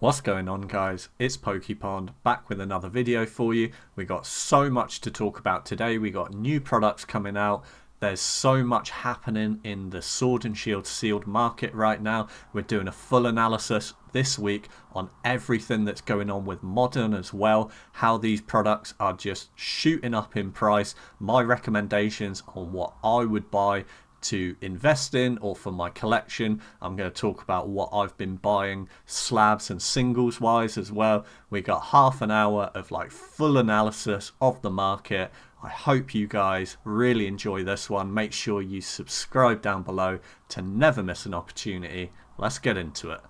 What's going on, guys? It's PokePond back with another video for you. We got so much to talk about today. We got new products coming out. There's so much happening in the Sword and Shield sealed market right now. We're doing a full analysis this week on everything that's going on with Modern as well, how these products are just shooting up in price, my recommendations on what I would buy to invest in or for my collection. I'm going to talk about what I've been buying slabs and singles wise as well. We got half an hour of like full analysis of the market. I hope you guys really enjoy this one. Make sure you subscribe down below to never miss an opportunity. Let's get into it.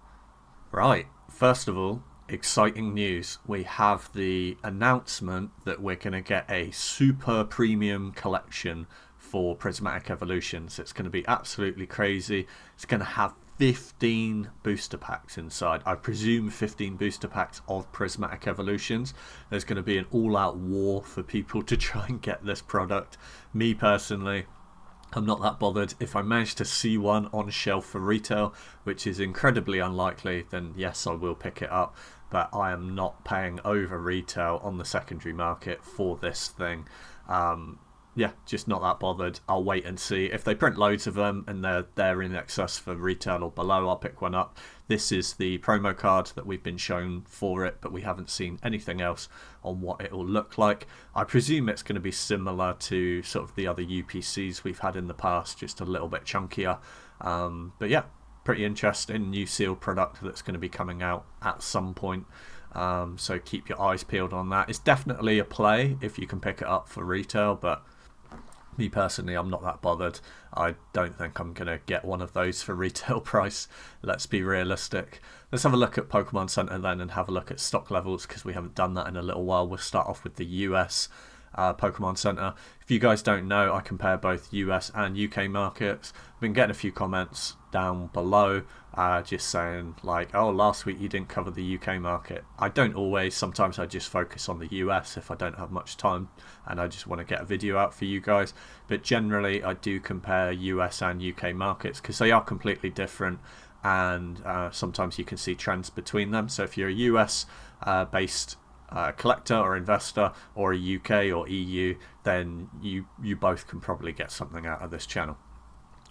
Right, first of all, exciting news. We have the announcement that we're going to get a super premium collection for Prismatic Evolutions. It's going to be absolutely crazy. It's going to have 15 booster packs inside. I presume 15 booster packs of Prismatic Evolutions. There's going to be an all-out war for people to try and get this product. Me personally, I'm not that bothered. If I manage to see one on shelf for retail, which is incredibly unlikely, then yes, I will pick it up. But I am not paying over retail on the secondary market for this thing. Yeah, just not that bothered. I'll wait and see. If they print loads of them and they're in excess for retail or below, I'll pick one up. This is the promo card that we've been shown for it, but we haven't seen anything else on what it will look like. I presume it's going to be similar to sort of the other UPCs we've had in the past, just a little bit chunkier. But yeah, pretty interesting new sealed product that's going to be coming out at some point. So keep your eyes peeled on that. It's definitely a play if you can pick it up for retail, but me personally, I'm not that bothered. I don't think I'm going to get one of those for retail price. Let's be realistic. Let's have a look at Pokémon Center then and have a look at stock levels, because we haven't done that in a little while. We'll start off with the US Pokémon Center. If you guys don't know, I compare both US and UK markets. I've been getting a few comments down below just saying like, oh, last week you didn't cover the UK market. I don't always. Sometimes I just focus on the US if I don't have much time and I just want to get a video out for you guys. But generally I do compare US and UK markets because they are completely different, and sometimes you can see trends between them. So if you're a US based collector or investor, or a UK or EU, then you both can probably get something out of this channel.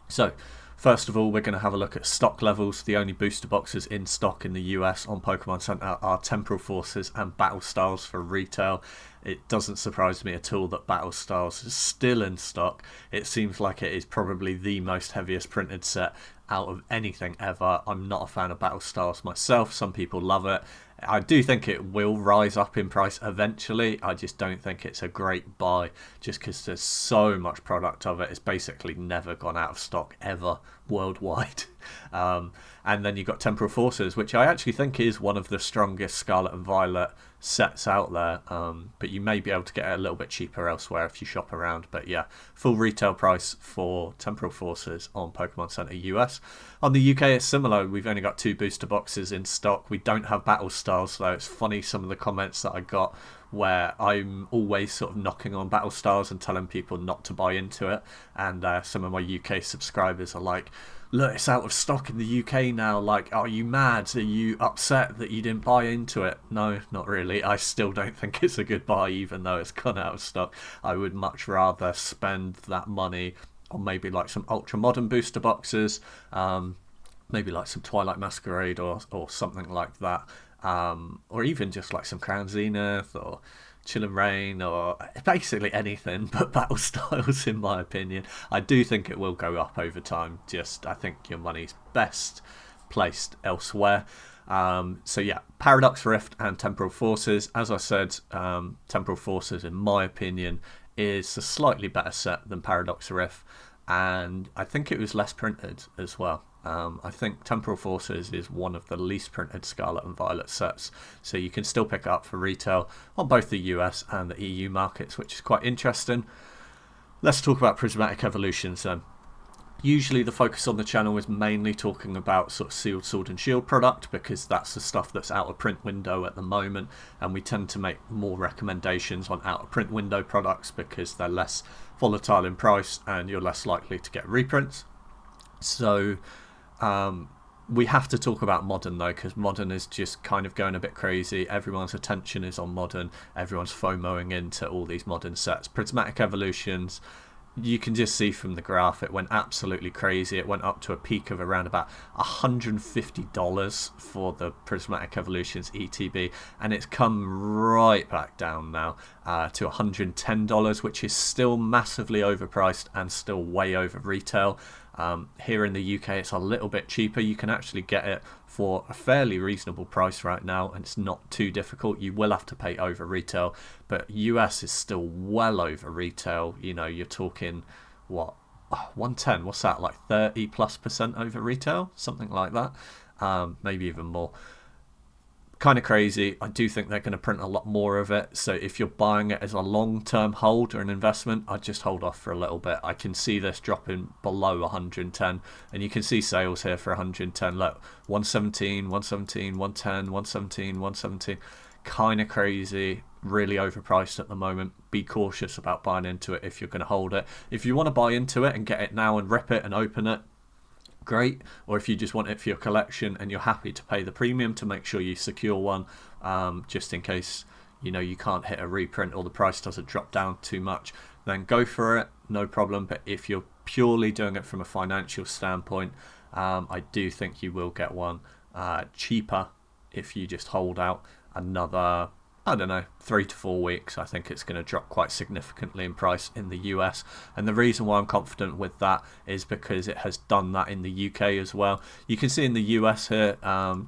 So first of all, we're going to have a look at stock levels. The only booster boxes in stock in the US on Pokémon Center are Temporal Forces and Battle Styles for retail. It doesn't surprise me at all that Battle Styles is still in stock. It seems like it is probably the most heaviest printed set out of anything ever. I'm not a fan of Battle Styles myself. Some people love it. I do think it will rise up in price eventually. I just don't think it's a great buy just because there's so much product of it. It's basically never gone out of stock ever worldwide. And then you've got Temporal Forces, which I actually think is one of the strongest Scarlet and Violet sets out there. But you may be able to get it a little bit cheaper elsewhere if you shop around. But yeah, full retail price for Temporal Forces on Pokémon Center US. On the UK, it's similar. We've only got 2 booster boxes in stock. We don't have Battle Styles, though. It's funny some of the comments that I got where I'm always sort of knocking on Battle Styles and telling people not to buy into it. And some of my UK subscribers are like, look, it's out of stock in the UK now. Like, are you mad? Are you upset that you didn't buy into it? No, not really. I still don't think it's a good buy, even though it's gone out of stock. I would much rather spend that money on maybe like some ultra modern booster boxes, maybe like some Twilight Masquerade or something like that, or even just like some Crown Zenith or Chill and Rain, or basically anything but Battle Styles in my opinion. I do think it will go up over time, just I think your money's best placed elsewhere. So yeah, Paradox Rift and Temporal Forces. As I said, Temporal Forces in my opinion is a slightly better set than Paradox Rift, and I think it was less printed as well. I think Temporal Forces is one of the least printed Scarlet and Violet sets, so you can still pick it up for retail on both the US and the EU markets, which is quite interesting. Let's talk about Prismatic Evolutions then. Usually the focus on the channel is mainly talking about sort of sealed Sword and Shield product, because that's the stuff that's out of print window at the moment, and we tend to make more recommendations on out of print window products because they're less volatile in price and you're less likely to get reprints. So We have to talk about Modern though, because Modern is just kind of going a bit crazy. Everyone's attention is on Modern. Everyone's FOMOing into all these Modern sets. Prismatic Evolutions, you can just see from the graph, it went absolutely crazy. It went up to a peak of around about $150 for the Prismatic Evolutions ETB, and it's come right back down now to $110, which is still massively overpriced and still way over retail. Here in the UK, it's a little bit cheaper. You can actually get it for a fairly reasonable price right now, and it's not too difficult. You will have to pay over retail, but US is still well over retail. You know, you're talking, what, 110, what's that, like 30+% over retail? Something like that, maybe even more. Kind of crazy. I do think they're going to print a lot more of it, so if you're buying it as a long-term hold or an investment, I'd just hold off for a little bit. I can see this dropping below 110, and you can see sales here for 110. Look, 117, 117, 110, 117, 117. Kind of crazy, really overpriced at the moment. Be cautious about buying into it if you're going to hold it. If you want to buy into it and get it now and rip it and open it, great. Or if you just want it for your collection and you're happy to pay the premium to make sure you secure one, just in case, you know, you can't hit a reprint or the price doesn't drop down too much, then go for it, no problem. But if you're purely doing it from a financial standpoint, I do think you will get one cheaper if you just hold out another, I don't know, 3 to 4 weeks. I think it's going to drop quite significantly in price in the US, and the reason why I'm confident with that is because it has done that in the UK as well. You can see in the US here,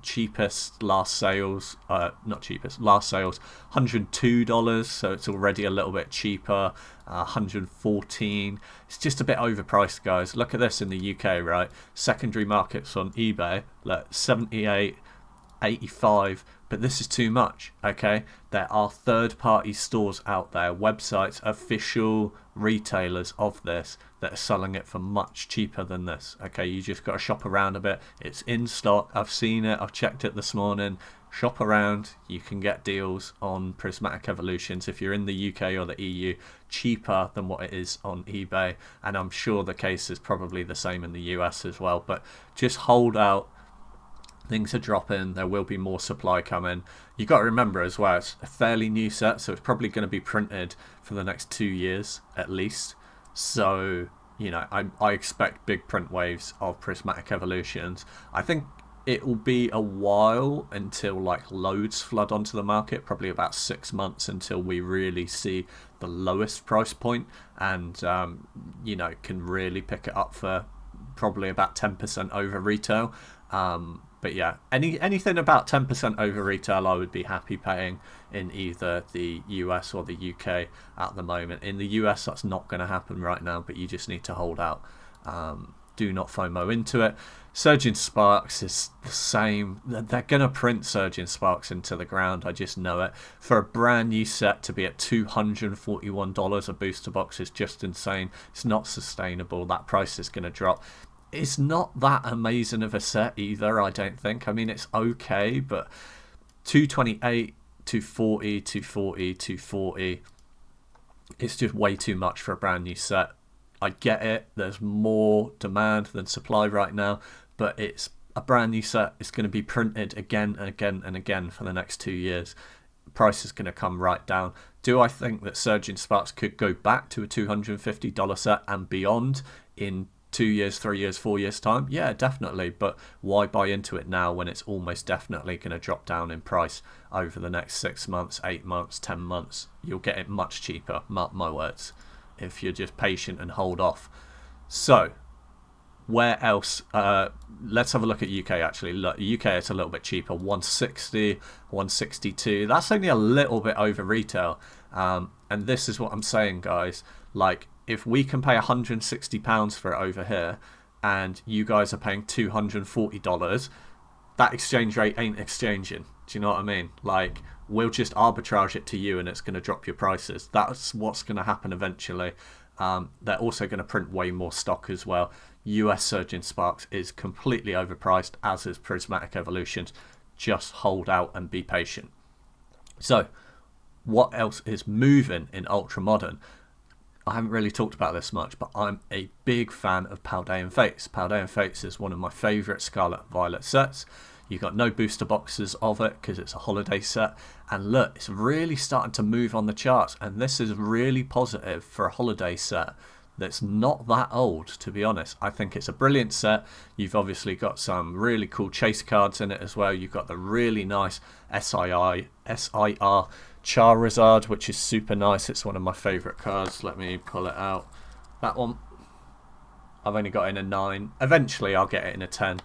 cheapest last sales, last sales $102, so it's already a little bit cheaper. 114, it's just a bit overpriced, guys. Look at this in the UK, right? Secondary markets on eBay, look, 78, 85, but this is too much. Okay, there are third-party stores out there, websites, official retailers of this that are selling it for much cheaper than this. Okay, you just got to shop around a bit. It's in stock. I've seen it. I've checked it this morning. Shop around. You can get deals on Prismatic Evolutions if you're in the UK or the EU cheaper than what it is on eBay, and I'm sure the case is probably the same in the US as well. But just hold out. Things are dropping. There will be more supply coming. You got to remember as well, it's a fairly new set, so it's probably going to be printed for the next 2 years at least. So, you know, I expect big print waves of Prismatic Evolutions. I think it will be a while until like loads flood onto the market, probably about 6 months until we really see the lowest price point, and you know, can really pick it up for probably about 10% over retail. But yeah, anything about 10% over retail, I would be happy paying in either the US or the UK at the moment. In the US, that's not going to happen right now, but you just need to hold out. Do not FOMO into it. Surging Sparks is the same. They're going to print Surging Sparks into the ground. I just know it. For a brand new set to be at $241 a booster box is just insane. It's not sustainable. That price is going to drop. It's not that amazing of a set either, I don't think. I mean, it's okay, but 228, 240, 240, 240, it's just way too much for a brand new set. I get it. There's more demand than supply right now, but it's a brand new set. It's going to be printed again and again and again for the next 2 years. Price is going to come right down. Do I think that Surging Sparks could go back to a $250 set and beyond in 2 years, 3 years, 4 years time? Yeah, definitely. But why buy into it now when it's almost definitely going to drop down in price over the next 6 months, 8 months, 10 months? You'll get it much cheaper, mark my words, if you're just patient and hold off. So where else? Let's have a look at UK actually. Look, UK, it's a little bit cheaper, 160, 162. That's only a little bit over retail. And this is what I'm saying, guys. Like, if we can pay £160 for it over here and you guys are paying $240, that exchange rate ain't exchanging. Do you know what I mean? Like, we'll just arbitrage it to you and it's going to drop your prices. That's what's going to happen eventually. They're also going to print way more stock as well. US Surging Sparks is completely overpriced, as is Prismatic Evolutions. Just hold out and be patient. So, what else is moving in Ultra Modern? I haven't really talked about this much, but I'm a big fan of Paldean Fates. Paldean Fates is one of my favourite Scarlet and Violet sets. You've got no booster boxes of it because it's a holiday set. And look, it's really starting to move on the charts. And this is really positive for a holiday set that's not that old, to be honest. I think it's a brilliant set. You've obviously got some really cool chase cards in it as well. You've got the really nice SIR Charizard, which is super nice. It's one of my favourite cards. Let me pull it out. That one, I've only got in a 9. Eventually I'll get it in a 10.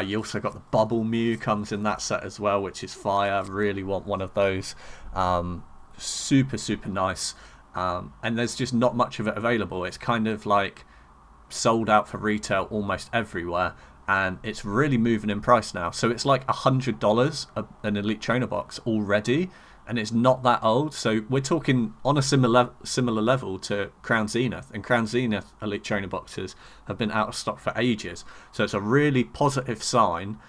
You also got the Bubble Mew comes in that set as well, which is fire. Really want one of those. Super, super nice. And there's just not much of it available. It's kind of like sold out for retail almost everywhere. And it's really moving in price now. So it's like $100 an Elite Trainer box already. And it's not that old, so we're talking on a similar level to Crown Zenith, and Crown Zenith Elite Trainer boxes have been out of stock for ages, so it's a really positive sign.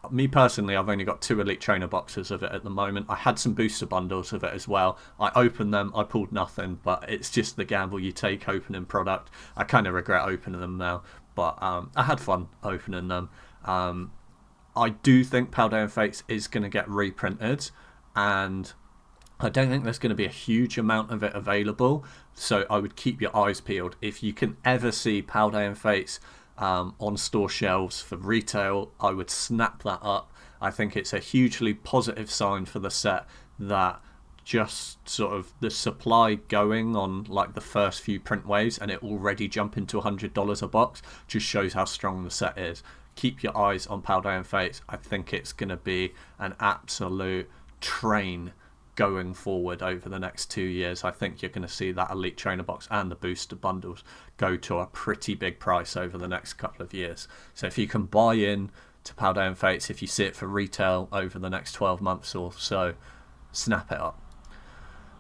Me personally, I've only got 2 Elite Trainer boxes of it at the moment. I had some booster bundles of it as well. I opened them, I pulled nothing, but it's just the gamble you take opening product. I kind of regret opening them now, but I had fun opening them. I do think Paldean Fates is going to get reprinted, and I don't think there's going to be a huge amount of it available, so I would keep your eyes peeled. If you can ever see Paldean Fates on store shelves for retail, I would snap that up. I think it's a hugely positive sign for the set that just sort of the supply going on like the first few print waves and it already jumping to $100 a box just shows how strong the set is. Keep your eyes on Paldean Fates. I think it's going to be an absolute train going forward over the next 2 years. I think you're going to see that Elite Trainer box and the booster bundles go to a pretty big price over the next couple of years. So if you can buy in to Paldean Fates, if you see it for retail over the next 12 months or so, snap it up.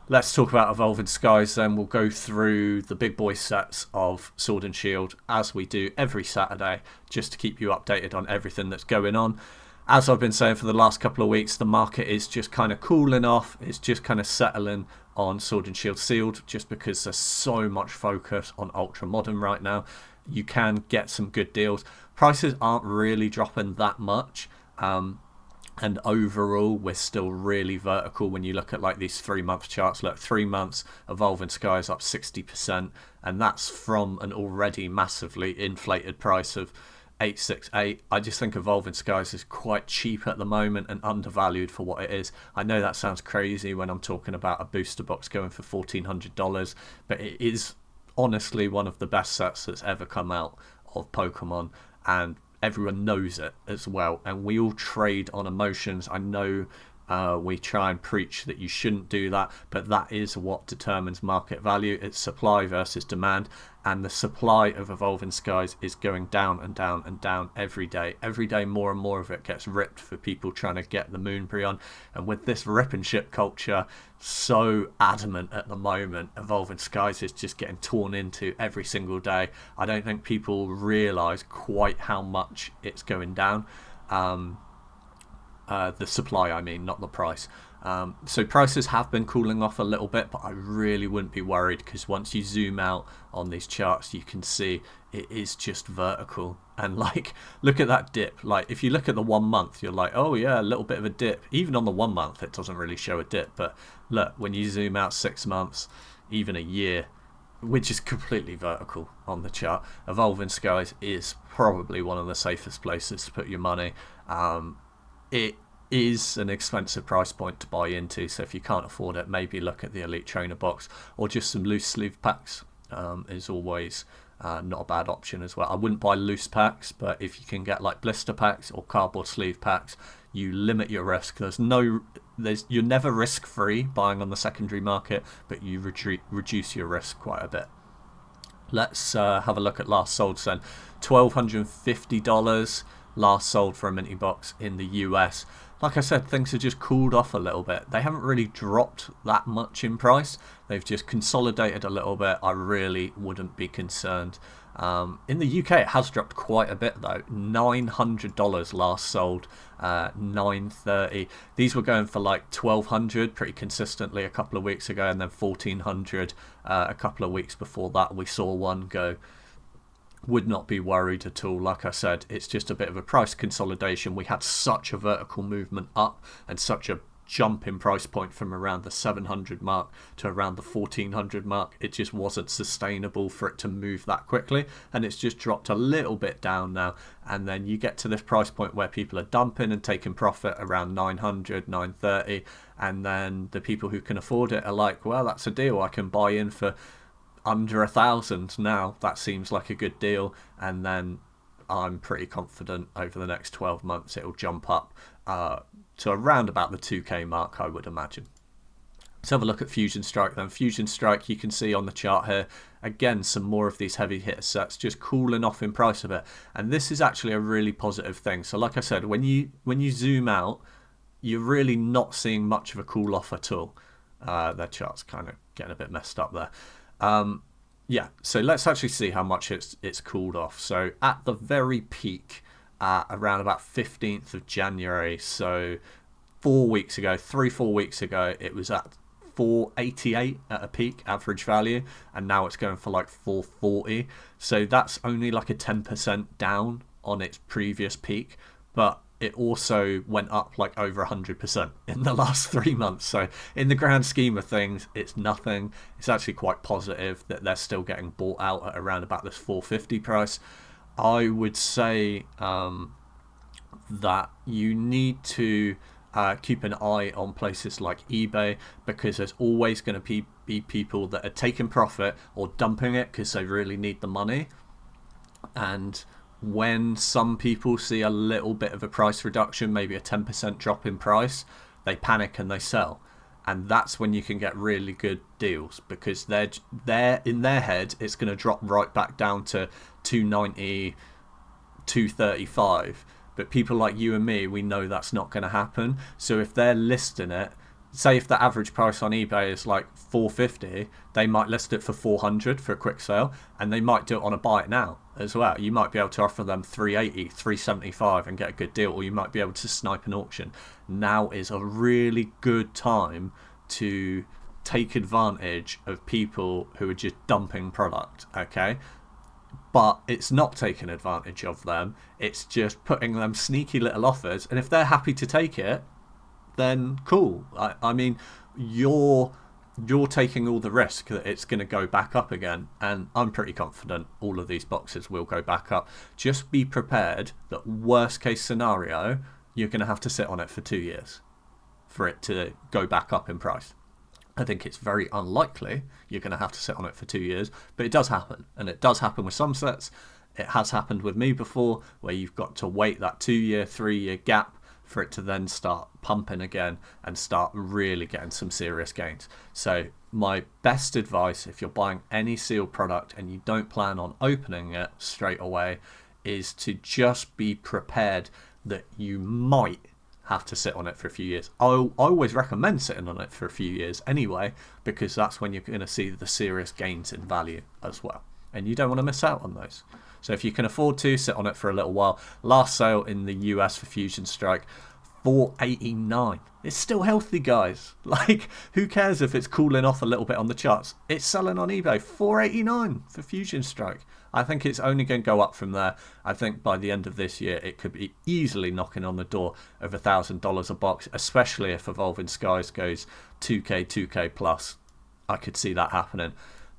Let's talk about Evolving Skies then. We'll go through the big boy sets of Sword and Shield as we do every Saturday, just to keep you updated on everything that's going on. As I've been saying for the last couple of weeks, the market is just kind of cooling off. It's just kind of settling on Sword and Shield Sealed just because there's so much focus on Ultra Modern right now. You can get some good deals. Prices aren't really dropping that much. And overall, we're still really vertical when you look at like these 3-month charts. Look, 3 months, Evolving Skies up 60%. And that's from an already massively inflated price of 868. I just think Evolving Skies is quite cheap at the moment and undervalued for what it is. I know that sounds crazy when I'm talking about a booster box going for $1,400, but it is honestly one of the best sets that's ever come out of Pokemon, and everyone knows it as well. And we all trade on emotions. I know we try and preach that you shouldn't do that, but that is what determines market value. It's supply versus demand, and the supply of Evolving Skies is going down and down and down every day. Every day more and more of it gets ripped for people trying to get the Moonberry on, and with this rip and ship culture so adamant at the moment, Evolving Skies is just getting torn into every single day. I don't think people realise quite how much it's going down. The supply, I mean, not the price. So prices have been cooling off a little bit, but I really wouldn't be worried, because once you zoom out on these charts, you can see it is just vertical. And like, look at that dip. Like, if you look at the 1 month, you're like, oh yeah, a little bit of a dip. Even on the 1 month, it doesn't really show a dip. But look, when you zoom out 6 months, even a year, we're just completely vertical on the chart. Evolving Skies is probably one of the safest places to put your money. It is an expensive price point to buy into, so if you can't afford it, maybe look at the Elite Trainer box, or just some loose sleeve packs is always not a bad option as well. I wouldn't buy loose packs, but if you can get like blister packs or cardboard sleeve packs, you limit your risk. You're never risk free buying on the secondary market, but you reduce your risk quite a bit. Let's have a look at last sold then. $1,250 last sold for a minty box in the US. like I said, things have just cooled off a little bit. They haven't really dropped that much in price. They've just consolidated a little bit. I really wouldn't be concerned. In the UK, it has dropped quite a bit though. $900 last sold, $930. These were going for like $1,200 pretty consistently a couple of weeks ago, and then $1,400 a couple of weeks before that. We saw one go. Would not be worried at all. Like I said, it's just a bit of a price consolidation. We had such a vertical movement up and such a jump in price point from around the 700 mark to around the 1400 mark. It just wasn't sustainable for it to move that quickly, and it's just dropped a little bit down now. And then you get to this price point where people are dumping and taking profit around 900, 930, and then the people who can afford it are like, well, that's a deal. I can buy in for under 1,000 now. That seems like a good deal. And then I'm pretty confident over the next 12 months it'll jump up to around about the 2k mark, I would imagine. Let's have a look at Fusion Strike then. Fusion Strike, you can see on the chart here, again, some more of these heavy hitter sets just cooling off in price a bit. And this is actually a really positive thing. So like I said, when you zoom out, you're really not seeing much of a cool off at all. Their chart's kind of getting a bit messed up there. Yeah, so let's actually see how much it's cooled off. So at the very peak, around about 15th of January, so 4 weeks ago, 3-4 weeks ago, it was at 488 at a peak average value, and now it's going for like 440. So that's only like a 10% down on its previous peak, but it also went up like over 100% in the last 3 months. So in the grand scheme of things, it's nothing. It's actually quite positive that they're still getting bought out at around about this 450 price. I would say that you need to keep an eye on places like eBay, because there's always going to be people that are taking profit or dumping it because they really need the money. And when some people see a little bit of a price reduction, maybe a 10% drop in price, they panic and they sell. And that's when you can get really good deals, because they're in their head, it's going to drop right back down to 290, 235. But people like you and me, we know that's not going to happen. So if they're listing it, say if the average price on eBay is like 450, they might list it for 400 for a quick sale, and they might do it on a buy it now as well. You might be able to offer them 380, 375 and get a good deal, or you might be able to snipe an auction. Now is a really good time to take advantage of people who are just dumping product, okay? But it's not taking advantage of them, it's just putting them sneaky little offers, and if they're happy to take it, then cool. I mean, you're taking all the risk that it's going to go back up again, and I'm pretty confident all of these boxes will go back up. Just be prepared that worst case scenario, you're going to have to sit on it for 2 years for it to go back up in price. I think it's very unlikely you're going to have to sit on it for 2 years, but it does happen, and it does happen with some sets. It has happened with me before, where you've got to wait that 2 year, 3 year gap for it to then start pumping again and start really getting some serious gains. So my best advice, if you're buying any sealed product and you don't plan on opening it straight away, is to just be prepared that you might have to sit on it for a few years. I always recommend sitting on it for a few years anyway, because that's when you're going to see the serious gains in value as well, and you don't want to miss out on those. So if you can afford to, sit on it for a little while. Last sale in the US for Fusion Strike, $489. It's still healthy, guys. Like, who cares if it's cooling off a little bit on the charts? It's selling on eBay, $489 for Fusion Strike. I think it's only going to go up from there. I think by the end of this year, it could be easily knocking on the door of $1,000 a box, especially if Evolving Skies goes 2k plus. I could see that happening.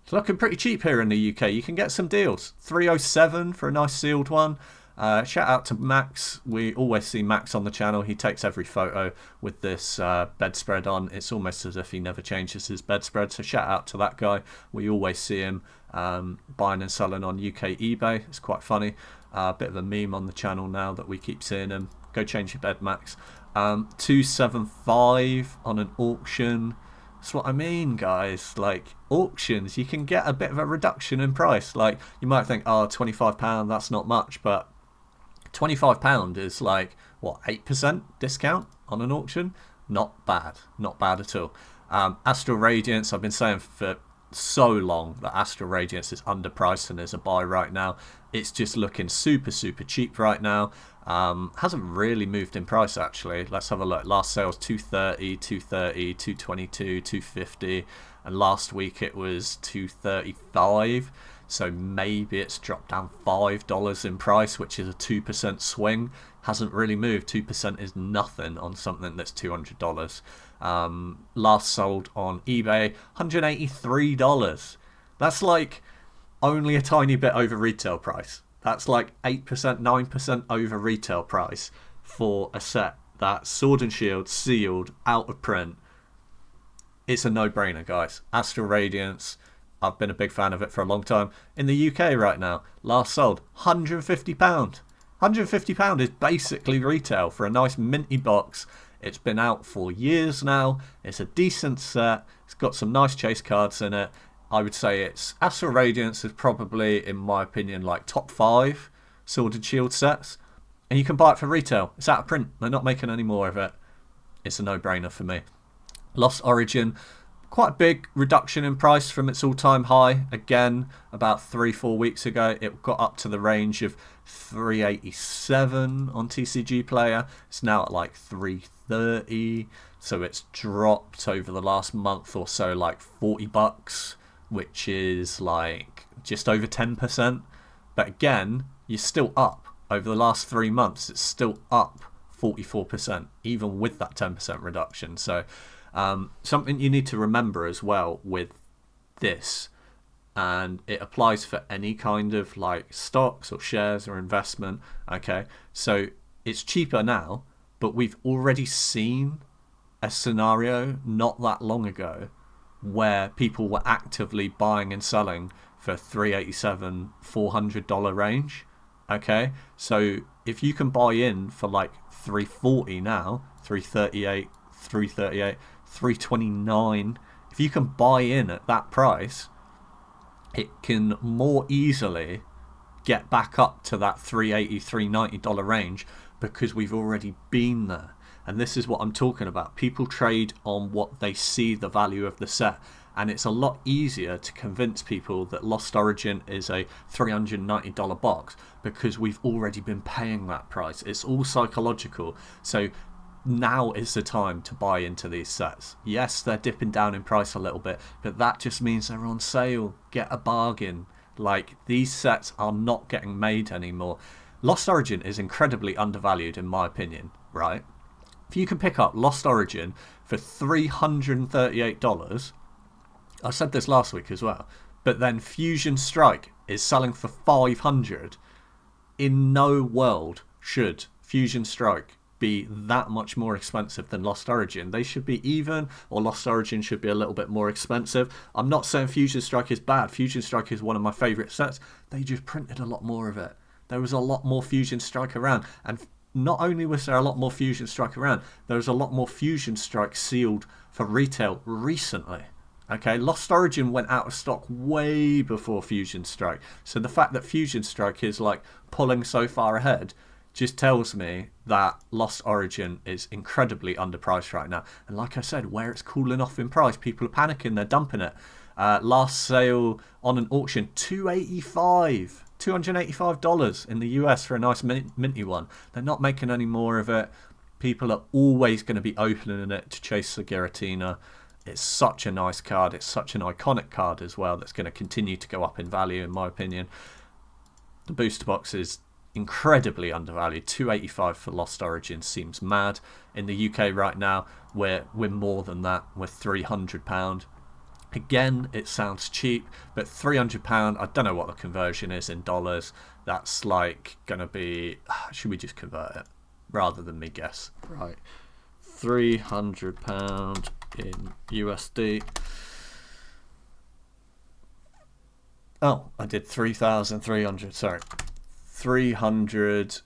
It's looking pretty cheap here in the UK. You can get some deals. 307 for a nice sealed one. Shout out to Max. We always see Max on the channel. He takes every photo with this bedspread on. It's almost as if he never changes his bedspread. So shout out to that guy. We always see him buying and selling on UK eBay. It's quite funny. A bit of a meme on the channel now that we keep seeing him. Go change your bed, Max. 275 on an auction. That's what I mean, guys. Like, auctions, you can get a bit of a reduction in price. Like, you might think, oh, £25, that's not much, but £25 is like, what, 8% discount? on an auction. Not bad. Not bad at all. Astral Radiance, I've been saying for so long that Astral Radiance is underpriced and is a buy right now. It's just looking super, super cheap right now. Hasn't really moved in price, actually. Let's have a look. Last sale was 230, 230, 222, 250, and last week it was 235. So maybe it's dropped down $5 in price, which is a 2% swing. Hasn't really moved. 2% is nothing on something that's $200. Last sold on eBay, $183. That's like only a tiny bit over retail price. That's like 8%, 9% over retail price for a set that's Sword and Shield, sealed, out of print. It's a no-brainer, guys. Astral Radiance, I've been a big fan of it for a long time. In the UK right now, last sold, £150. £150 is basically retail for a nice minty box. It's been out for years now. It's a decent set. It's got some nice chase cards in it. I would say it's Astral Radiance is probably, in my opinion, like top 5 Sword and Shield sets. And you can buy it for retail. It's out of print. They're not making any more of it. It's a no-brainer for me. Lost Origin, quite a big reduction in price from its all-time high. Again, about 3-4 weeks ago, it got up to the range of 387 on TCG Player. It's now at like 330, so it's dropped over the last month or so like $40, which is like just over 10%. But again, you're still up. Over the last 3 months, it's still up 44%, even with that 10% reduction. So something you need to remember as well with this, and it applies for any kind of like stocks or shares or investment. Okay, so it's cheaper now, but we've already seen a scenario not that long ago where people were actively buying and selling for $387, $400 range. Okay, so if you can buy in for like 340 now, 338, 329, if you can buy in at that price, it can more easily get back up to that $380, $390 range because we've already been there. And this is what I'm talking about. People trade on what they see the value of the set, and it's a lot easier to convince people that Lost Origin is a $390 box because we've already been paying that price. It's all psychological. So now is the time to buy into these sets. Yes, they're dipping down in price a little bit, but that just means they're on sale. Get a bargain. Like, these sets are not getting made anymore. Lost Origin is incredibly undervalued in my opinion, right? If you can pick up Lost Origin for $338, I said this last week as well, but then Fusion Strike is selling for $500. In no world should Fusion Strike be that much more expensive than Lost Origin. They should be even, or Lost Origin should be a little bit more expensive. I'm not saying Fusion Strike is bad. Fusion Strike is one of my favourite sets. They just printed a lot more of it. There was a lot more Fusion Strike around, and not only was there a lot more Fusion Strike around, there was a lot more Fusion Strike sealed for retail recently. Okay, Lost Origin went out of stock way before Fusion Strike. So the fact that Fusion Strike is like pulling so far ahead just tells me that Lost Origin is incredibly underpriced right now. And like I said, where it's cooling off in price, people are panicking, they're dumping it. Last sale on an auction, $285 in the US for a nice minty one. They're not making any more of it. People are always going to be opening it to chase the Giratina. It's such a nice card. It's such an iconic card as well that's going to continue to go up in value, in my opinion. The booster box is incredibly undervalued. $285 for Lost Origin seems mad. In the UK right now, we're more than that. We're £300. Again, it sounds cheap, but £300, I don't know what the conversion is in dollars. That's like going to be... Should we just convert it rather than me guess? Right. £300 in USD. Oh, I did 3,300. Sorry, £300.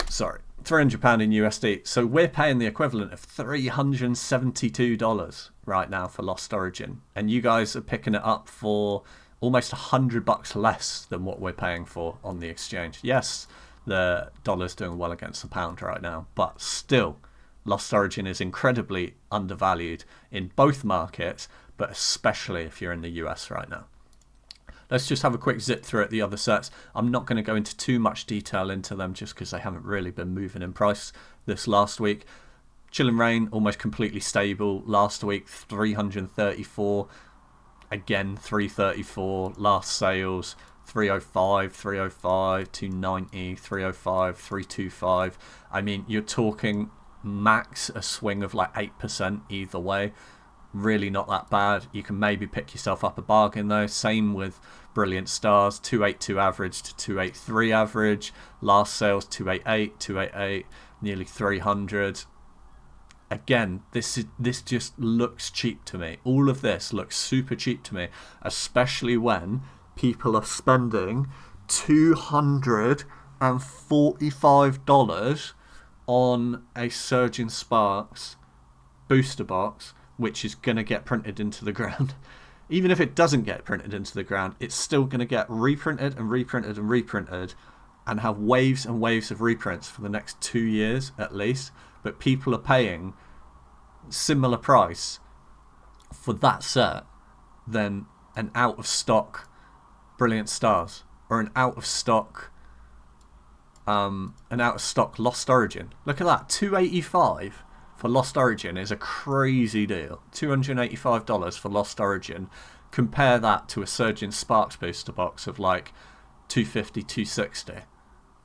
Sorry, £300 in USD. So we're paying the equivalent of $372 right now for Lost Origin, and you guys are picking it up for almost $100 less than what we're paying for on the exchange. Yes, the dollar's doing well against the pound right now, but still, Lost Origin is incredibly undervalued in both markets, but especially if you're in the US right now. Let's just have a quick zip through at the other sets. I'm not going to go into too much detail into them just because they haven't really been moving in price this last week. Chilling Rain, almost completely stable. Last week, 334. Again, 334. Last sales, 305, 305, 290, 305, 325. I mean, you're talking max a swing of like 8% either way. Really not that bad. You can maybe pick yourself up a bargain though. Same with Brilliant Stars, 282 average to 283 average. Last sales 288, 288, nearly 300. Again, this just looks cheap to me. All of this looks super cheap to me, especially when people are spending $245 on a Surging Sparks booster box, which is going to get printed into the ground. Even if it doesn't get printed into the ground, it's still going to get reprinted and reprinted and reprinted and have waves and waves of reprints for the next 2 years at least. But people are paying similar price for that set than an out of stock Brilliant Stars or an out of stock Lost Origin. Look at that, $285 for Lost Origin is a crazy deal. $285 for Lost Origin. Compare that to a Surging Sparks booster box of like $250, $260.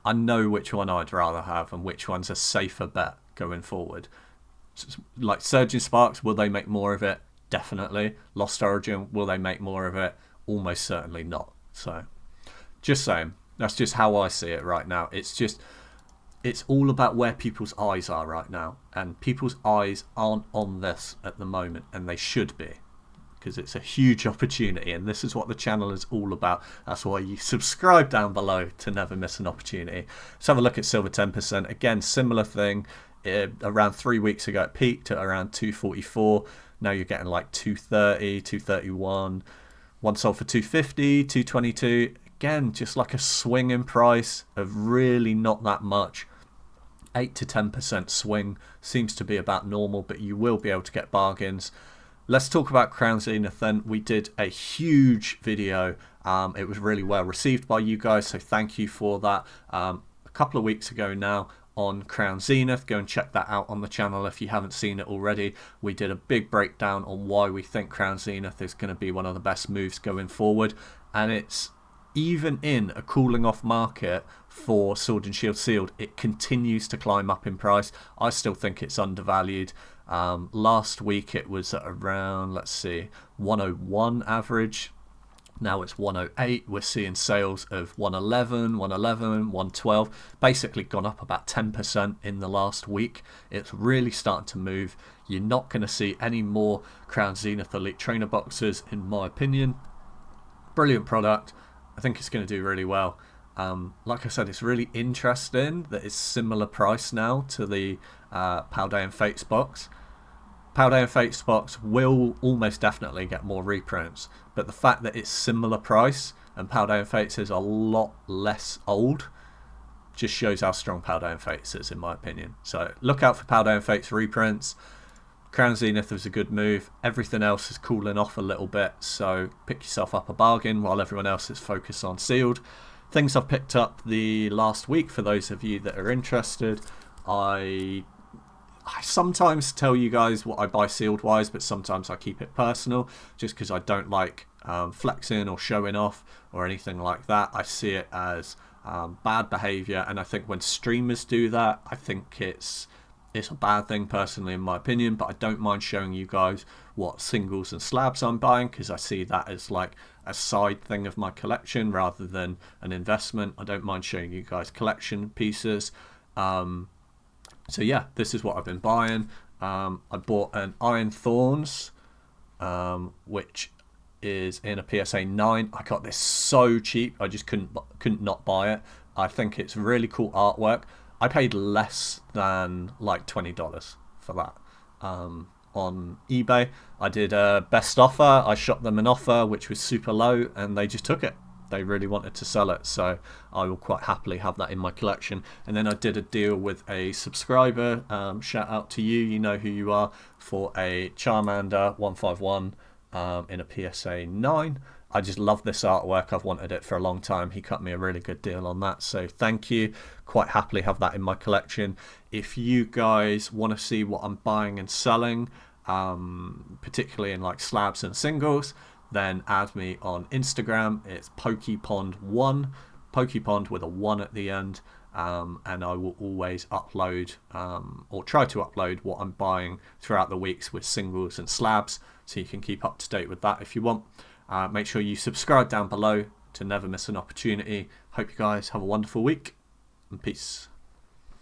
I know which one I'd rather have and which one's a safer bet going forward. Like Surging Sparks, will they make more of it? Definitely. Lost Origin, will they make more of it? Almost certainly not. So, just saying. That's just how I see it right now. It's all about where people's eyes are right now. And people's eyes aren't on this at the moment, and they should be. Because it's a huge opportunity, and this is what the channel is all about. That's why you subscribe down below to never miss an opportunity. Let's have a look at silver 10%. Again, similar thing. Around 3 weeks ago it peaked at around 244. Now you're getting like 230, 231. One sold for 250, 222. Again, just like a swing in price of really not that much. 8 to 10% swing seems to be about normal, but you will be able to get bargains. Let's talk about Crown Zenith then. We did a huge video. It was really well received by you guys, so thank you for that. A couple of weeks ago now on Crown Zenith. Go and check that out on the channel if you haven't seen it already. We did a big breakdown on why we think Crown Zenith is going to be one of the best moves going forward, and it's even in a cooling off market for Sword and Shield Sealed, it continues to climb up in price. I still think it's undervalued. Last week it was at around, let's see, 101 average. Now it's 108. We're seeing sales of 111, 111, 112. Basically gone up about 10% in the last week. It's really starting to move. You're not going to see any more Crown Zenith Elite Trainer boxes, in my opinion. Brilliant product. I think it's going to do really well. Like I said, it's really interesting that it's similar price now to the Paldean Fates box. Paldean Fates box will almost definitely get more reprints, but the fact that it's similar price and Paldean Fates is a lot less old just shows how strong Paldean Fates is, in my opinion. So look out for Paldean Fates reprints. Crown Zenith was a good move. Everything else is cooling off a little bit, so pick yourself up a bargain while everyone else is focused on sealed. Things I've picked up the last week for those of you that are interested. I sometimes tell you guys what I buy sealed wise, but sometimes I keep it personal just because I don't like flexing or showing off or anything like that. I see it as bad behavior, and I think when streamers do that, I think it's a bad thing personally, in my opinion. But I don't mind showing you guys what singles and slabs I'm buying, because I see that as like a side thing of my collection rather than an investment. I don't mind showing you guys collection pieces. So yeah, this is what I've been buying. I bought an Iron Thorns, which is in a PSA 9. I got this so cheap, I just couldn't not buy it. I think it's really cool artwork. I paid less than like $20 for that on eBay. I did a best offer. I shot them an offer which was super low, and they just took it. they really wanted to sell it, so I will quite happily have that in my collection. And then I did a deal with a subscriber, shout out to you, you know who you are, for a Charmander 151 in a PSA 9. I just love this artwork. I've wanted it for a long time. He cut me a really good deal on that, so thank you. Quite happily have that in my collection. If you guys want to see what I'm buying and selling, particularly in like slabs and singles, then add me on Instagram. It's PokePond1, PokePond with a 1 at the end, and I will always upload or try to upload what I'm buying throughout the weeks with singles and slabs, so you can keep up to date with that if you want. Make sure you subscribe down below to never miss an opportunity. Hope you guys have a wonderful week, and peace.